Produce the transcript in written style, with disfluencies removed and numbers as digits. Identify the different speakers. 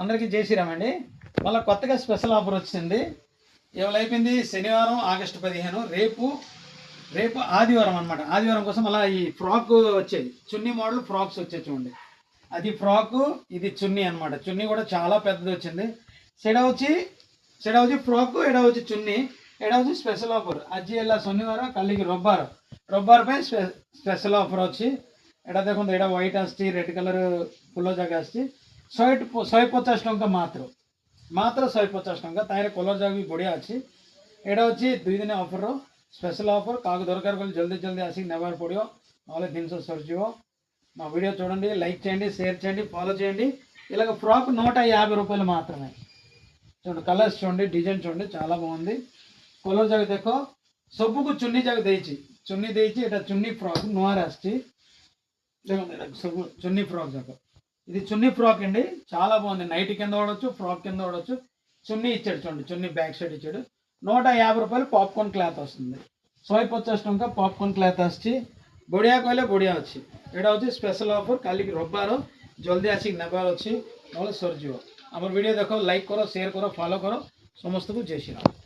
Speaker 1: అందరికీ జై శ్రీరామ్ అండి. మళ్ళీ కొత్తగా స్పెషల్ ఆఫర్ వచ్చింది. ఇవాళ అయిపోయింది శనివారం ఆగస్టు 15. రేపు ఆదివారం అనమాట. ఆదివారం కోసం అలా ఈ ఫ్రాక్ వచ్చేది, చున్నీ మోడల్ ఫ్రాక్స్ వచ్చేది చూడండి. అది ఫ్రాకు, ఇది చున్నీ అనమాట. చున్నీ కూడా చాలా పెద్దది వచ్చింది. సెడ వచ్చి ఫ్రాక్, ఎడ వచ్చి చున్నీ. ఎడ వచ్చి స్పెషల్ ఆఫర్ అజ్జి ಎಲ್ಲ ಶನಿವಾರ ಕಲ್ಲಿಗೆ ರೊಬ್ಬಾರ್ ಪೈ ಸ್ಪೆಷಲ್ ಆಫರ್ ଅଛି। ଏଇଟା ଦେଖନ୍ତୁ, ଏଇଟା ହ୍ୱାଇଟ୍ ଆସିଛି, ରେଡ୍ କଲର୍ ଫୁଲ ଯାକ ଆସିଛି। 150 ଟଙ୍କା ମାତ୍ର 150 ଟଙ୍କା। ତାହିଁରେ କଲର୍ ଯାକ ବି ବଢ଼ିଆ ଅଛି। ଏଇଟା ହେଉଛି 2 ଦିନ ଅଫର୍ର ସ୍ପେଶାଲ୍ ଅଫର୍। କାହାକୁ ଦରକାର କଲେ ଜଲ୍ଦି ଆସିକି ନେବାକୁ ପଡ଼ିବ, ନହେଲେ ଜିନିଷ ସରିଯିବ। మా వీడియో చూడండి, లైక్ చేయండి, షేర్ చేయండి, ఫాలో చేయండి। ఇలాగ ఫ్రాక్ 150 రూపాయలు మాత్రమే। చూడండి, కలర్స్ చూడండి, డిజైన్ చూడండి, చాలా బాగుంది। କଲର୍ ଯାକ ଦେଖ, ସବୁକୁ ଚୁନି ଯାକ ଦେଇଛି, ଏଇଟା ଚୁନି ఫ్రాక్ ନୂଆରେ ଆସିଛି। ଦେଖନ୍ତୁ, ଏଇଟା ସବୁ ଚୁନି ఫ్రాక్ ଯାକ। ఇది చున్నీ ఫ్రాక్ అండి, చాలా బాగుంది। నైట్ కింద వాడచ్చు, ఫ్రాక్ కింద వాడచ్చు। చున్నీ ఇచ్చాడు చూడండి, చున్నీ బ్యాక్ సైడ్ ఇచ్చాడు। 150 రూపాయలు పాప్కార్న్ క్లాత్ వస్తుంది। 150 ଟଙ୍କା ପାପକର୍ଣ୍ଣ କ୍ଲାଥ୍ ଆସିଛି। ବଢ଼ିଆ କହିଲେ ବଢ଼ିଆ ଅଛି। ଏଇଟା ହେଉଛି ସ୍ପେଶାଲ୍ ଅଫର୍। କାଲିକି ରବିବାର, ଜଲ୍ଦି ଆସିକି ନେବାର ଅଛି, ନହେଲେ ସରିଯିବ। ଆମର ଭିଡ଼ିଓ ଦେଖ, ଲାଇକ୍ କର, ସେୟାର କର, ଫଲୋ କର। ସମସ୍ତଙ୍କୁ ଜୟ ଶ୍ରୀରାମ।